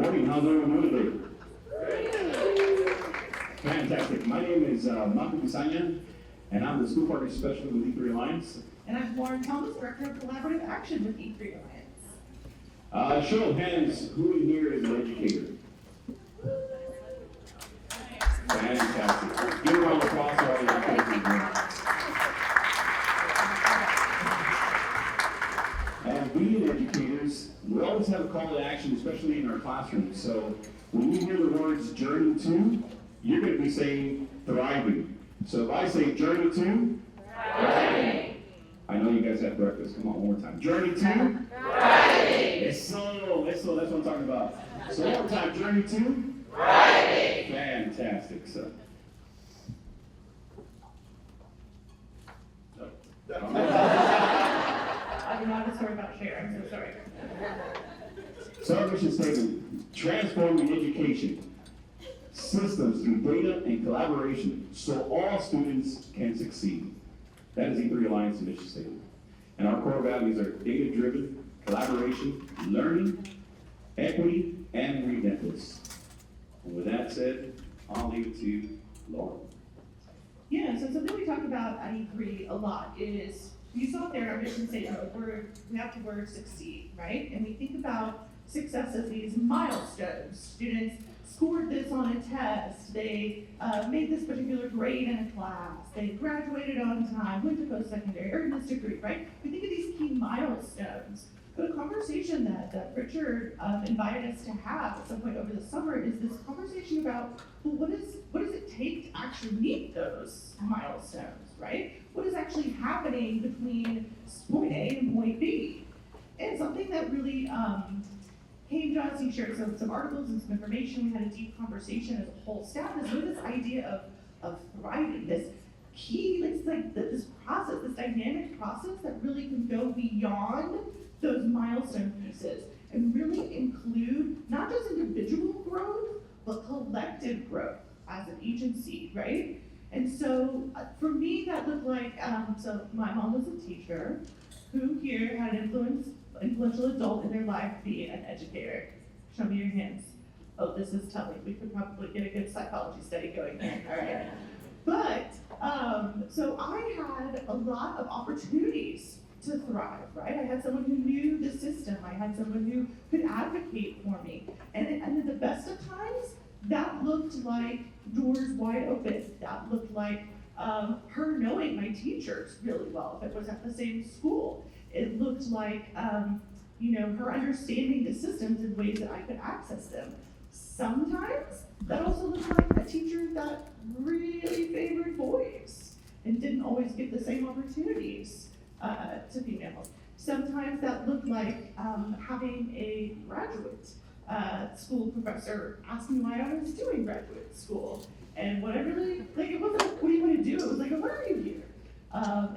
morning. How's everyone doing today? Fantastic. My name is Pizana, and I'm the School Partner Specialist with E3 Alliance. And I'm Lauren Thomas, Director of Collaborative Action with E3 Alliance. Show of hands, who in here is an educator? Fantastic. Give a round of applause for all the educators. And being educators, we always have a call to action, especially in our classrooms. So when you hear the words journey to, you're going to be saying thriving. So if I say journey to, thriving. I know you guys have breakfast. Come on, one more time. Journey to, thriving. Eso, that's what I'm talking about. So one more time, journey to, thriving. Fantastic. So. I do not have a story about Cher, I'm so sorry. So our mission statement, transforming education systems through data and collaboration so all students can succeed. That is E3 Alliance mission statement. And our core values are data-driven, collaboration, learning, equity, and relentless. And with that said, I'll leave it to Lauren. Yeah, so something we talk about at E3 a lot is, you saw there in our mission statement, we have the word succeed, right? And we think about success as these milestones. Students scored this on a test, they made this particular grade in a class, they graduated on time, went to post-secondary, earned this degree, right? We think of these key milestones. But a conversation that Richard invited us to have at some point over the summer is this conversation about, well, what does it take to actually meet those milestones, right? What is actually happening between point A and point B? And something that really came to us, he shared some articles and some information, we had a deep conversation as a whole staff, is really this idea of thriving, this key, it's like this process, this dynamic process that really can go beyond those milestone pieces and really include not just individual growth, but collective growth as an agency, right? And so for me, that looked like, so my mom was a teacher who here had an influential adult in their life be an educator. Show me your hands. Oh, this is telling. We could probably get a good psychology study going here, all right? But, so I had a lot of opportunities to thrive, right? I had someone who knew the system. I had someone who could advocate for me. And at the best of times, that looked like doors wide open. That looked like her knowing my teachers really well, if it was at the same school. It looked like, her understanding the systems in ways that I could access them. Sometimes that also looked like a teacher that really favored boys and didn't always give the same opportunities to females. Sometimes that looked like having a graduate school professor ask me why I was doing graduate school. And what I really, it wasn't like, what do you want to do? It was like a learning year.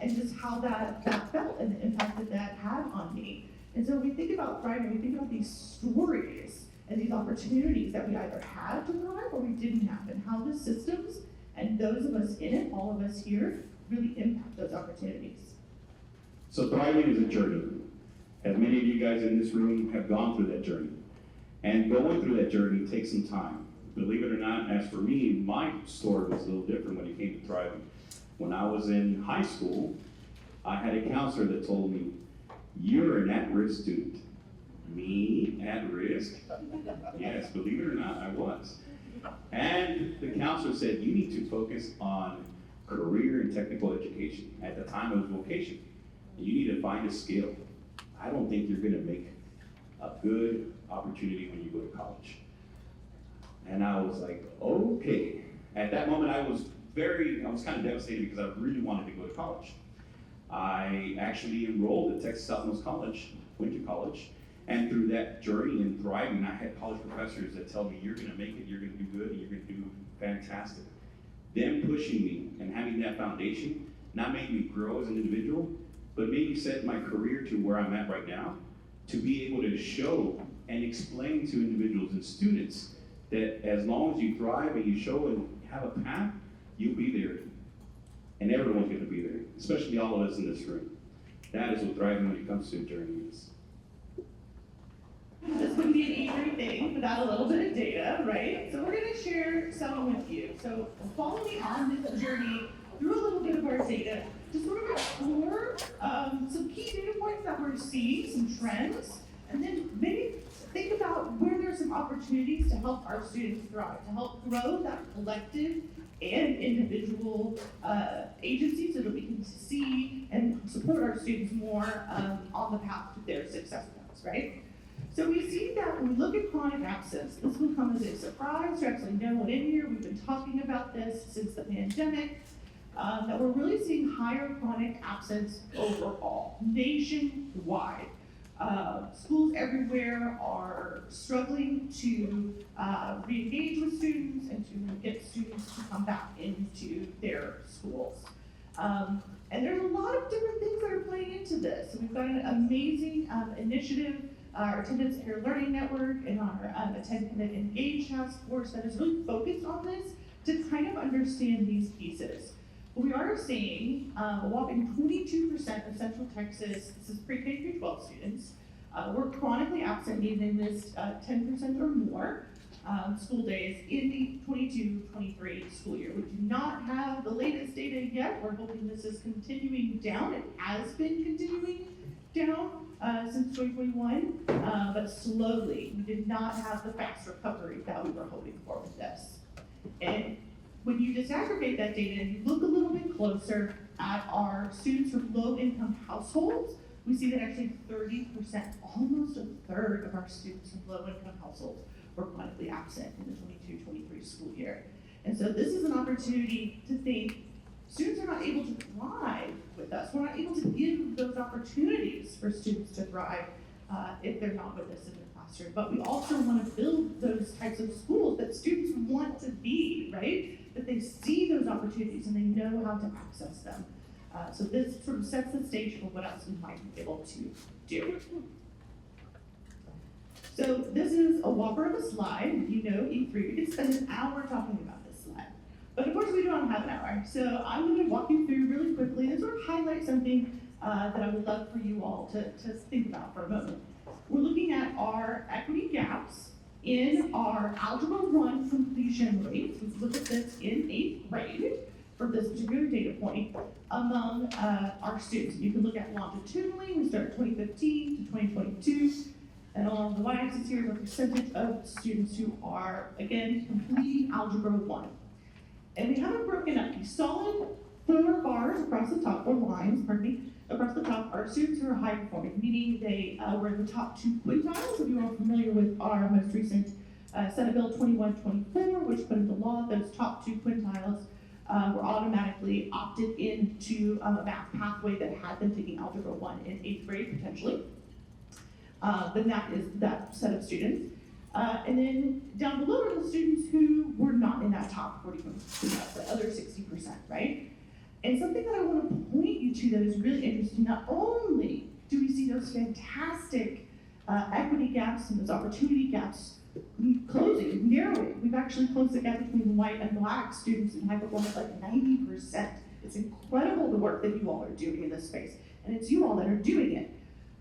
And just how that felt and the impact that had on me. And so when we think about thriving, we think about these stories and these opportunities that we either had to thrive or we didn't have, and how the systems and those of us in it, all of us here, really impact those opportunities. So thriving is a journey. As many of you guys in this room have gone through that journey. And going through that journey takes some time. Believe it or not, as for me, my story was a little different when it came to thriving. When I was in high school, I had a counselor that told me, "You're an at-risk student." Me, at risk? Yes, believe it or not, I was. And the counselor said, "You need to focus on career and technical education." At the time, it was vocation. You need to find a skill. I don't think you're gonna make a good opportunity when you go to college. And I was like, okay. At that moment, I was kind of devastated because I really wanted to go to college. I actually enrolled at Texas Southwest College, went to college, and through that journey and thriving, I had college professors that tell me, "You're gonna make it, you're gonna do good, and you're gonna do fantastic." Them pushing me and having that foundation not made me grow as an individual, but maybe set my career to where I'm at right now, to be able to show and explain to individuals and students that as long as you thrive and you show and have a path, you'll be there. And everyone's going to be there, especially all of us in this room. That is what thriving when it comes to a journey is. This wouldn't be an E3 thing without about a little bit of data, right? So we're gonna share some with you. So follow me on this journey through a little bit of our data to sort of explore some key data points that we're seeing, some trends, and then maybe think about where there's some opportunities to help our students thrive, to help grow that collective and individual agency so that we can see and support our students more on the path to their success points, right? So we see that when we look at chronic absence, this will come as a surprise to actually no one in here. We've been talking about this since the pandemic, that we're really seeing higher chronic absence overall, nationwide. Schools everywhere are struggling to re-engage with students and to get students to come back into their schools. And there's a lot of different things that are playing into this. So we've got an amazing initiative, our Attendance and Peer Learning Network and our Attend and Engage Task Force that is really focused on this to kind of understand these pieces. We are seeing a whopping 22% of Central Texas, this is pre-K through 12 students, were chronically absent, meaning they missed 10% or more school days in the 22-23 school year. We do not have the latest data yet. We're hoping this is continuing down. It has been continuing down since 2021, but slowly. We did not have the fast recovery that we were hoping for with this. And when you disaggregate that data and you look a little bit closer at our students from low-income households, we see that actually 30%, almost a third of our students from low-income households were chronically absent in the 22-23 school year. And so this is an opportunity to think, students are not able to thrive with us. We're not able to give those opportunities for students to thrive if they're not with us in the classroom. But we also want to build those types of schools that students want to be, right? That they see those opportunities and they know how to access them. So this sort of sets the stage for what else we might be able to do. So this is a whopper of a slide. You know E3, we could spend an hour talking about this slide. But of course we don't have an hour. So I'm going to walk you through really quickly and sort of highlight something that I would love for you all to think about for a moment. We're looking at our equity gaps in our Algebra 1 completion rates. We've looked at this in 8th grade for this particular data point among our students. You can look at longitudinally, we start 2015 to 2022, and along the y-axis here is a percentage of students who are, again, completing Algebra 1. And we have it broken up. These solid 4 bars across the top, 4 lines, pardon me, across the top are students who are high performing, meaning they were in the top 2 quintiles. If you are familiar with our most recent Senate Bill 2124, which put into law those top 2 quintiles were automatically opted into a math pathway that had them taking Algebra 1 in 8th grade, potentially. Then that is that set of students. And then down below are the students who were not in that top 40%, the other 60%, right? And something that I want to point you to that is really interesting, not only do we see those fantastic equity gaps and those opportunity gaps closing, narrowing, we've actually closed the gap between white and black students in high performance like 90%. It's incredible the work that you all are doing in this space, and it's you all that are doing it.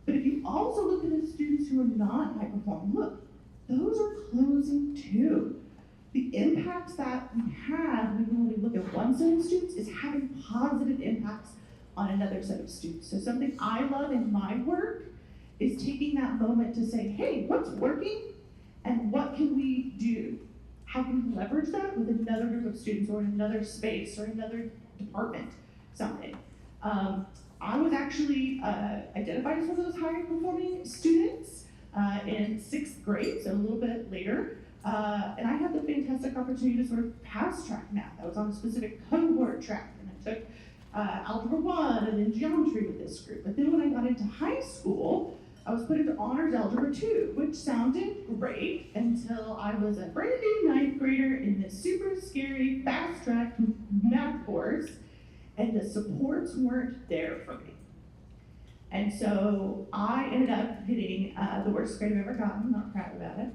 But if you also look at the students who are not high performing, look, those are closing too. The impacts that we have when we look at one set of students is having positive impacts on another set of students. So something I love in my work is taking that moment to say, hey, what's working and what can we do? How can we leverage that with another group of students or in another space or another department, something. I was actually identified as one of those higher performing students in 6th grade, so a little bit later. And I had the fantastic opportunity to sort of pass track math. I was on a specific cohort track, and I took Algebra 1 and then geometry with this group. But then when I got into high school, I was put into honors Algebra 2, which sounded great until I was a brand new 9th grader in this super scary fast track math course, and the supports weren't there for me. And so I ended up hitting the worst grade I've ever gotten. I'm not proud about it.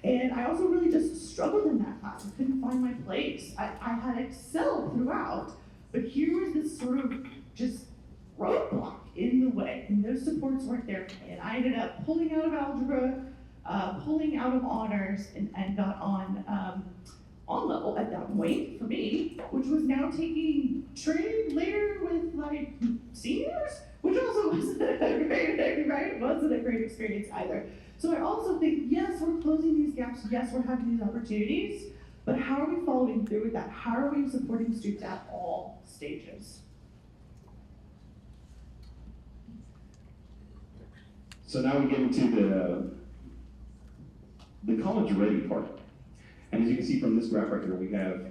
And I also really just struggled in that class. I couldn't find my place. I had excelled throughout, but here was this sort of just roadblock in the way, and those supports weren't there for me. And I ended up pulling out of algebra pulling out of honors and got on level at that point for me, which was now taking trade later with like seniors, which also wasn't a great, right? Wasn't a great experience either. So I also think, yes, we're closing these gaps, yes, we're having these opportunities, but how are we following through with that? How are we supporting students at all stages? So now we get into the college ready part. And as you can see from this graph right here, we have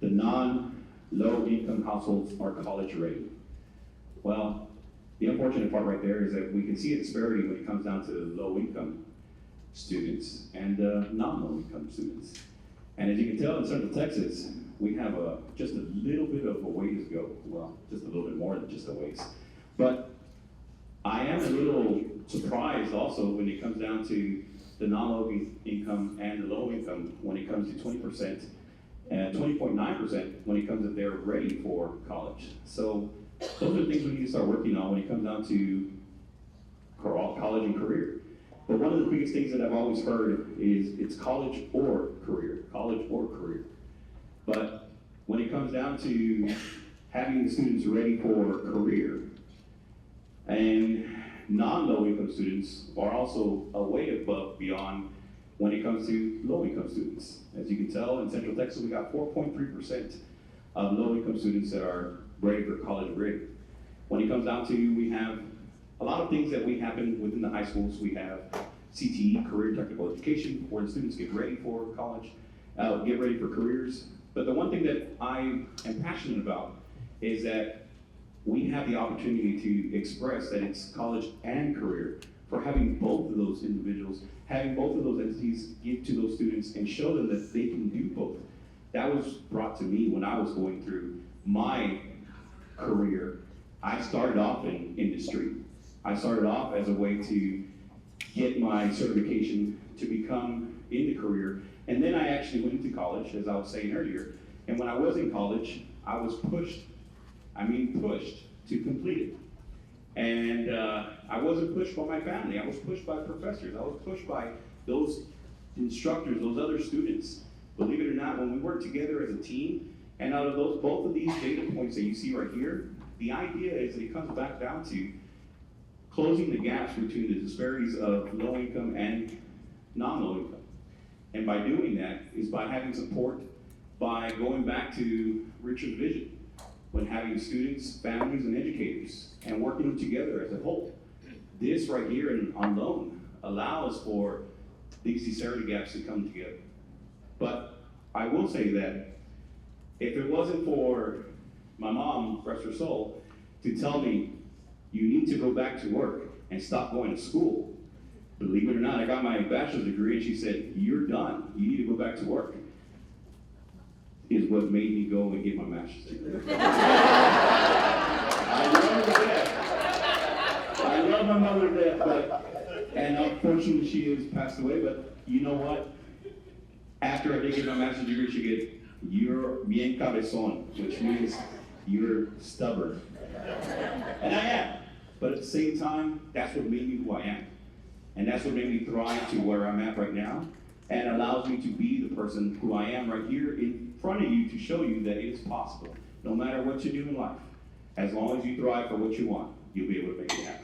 the non-low income households are college ready. Well, the unfortunate part right there is that we can see a disparity when it comes down to low income students and non-low income students. And as you can tell in Central Texas, we have just a little bit of a ways to go. Well, just a little bit more than just a ways. But I am a little surprised also when it comes down to the non-low income and the low income when it comes to 20% and 20.9% when it comes that they're ready for college. So those are things we need to start working on when it comes down to college and career. But one of the biggest things that I've always heard is it's college or career, college or career. But when it comes down to having the students ready for career, and non-low income students are also a way above beyond when it comes to low income students. As you can tell, in Central Texas, we got 4.3% of low income students that are ready for college ready. When it comes down to, we have a lot of things that we happen within the high schools. We have CTE, Career Technical Education, where the students get ready for college, get ready for careers. But the one thing that I am passionate about is that we have the opportunity to express that it's college and career, for having both of those individuals, having both of those entities give to those students and show them that they can do both. That was brought to me when I was going through my career. I started off in industry. I started off as a way to get my certification to become in the career. And then I actually went into college, as I was saying earlier. And when I was in college, I was pushed to complete it. And I wasn't pushed by my family, I was pushed by professors, I was pushed by those instructors, those other students. Believe it or not, when we work together as a team, and out of both of these data points that you see right here, the idea is that it comes back down to closing the gaps between the disparities of low income and non-low income. And by doing that is by having support, by going back to Richard's vision, when having students, families, and educators, and working them together as a whole. This right here on loan allows for these disparity gaps to come together. But I will say that if it wasn't for my mom, rest her soul, to tell me, you need to go back to work and stop going to school. Believe it or not, I got my bachelor's degree and she said, you're done, you need to go back to work. Is what made me go and get my master's degree. I love her death. I love my mother to death, and unfortunately she has passed away, but you know what? After I did get my master's degree, she get, you're bien cabezón, which means you're stubborn. And I am. But at the same time, that's what made me who I am. And that's what made me thrive to where I'm at right now, and allows me to be the person who I am right here in front of you to show you that it is possible. No matter what you do in life, as long as you thrive for what you want, you'll be able to make it happen.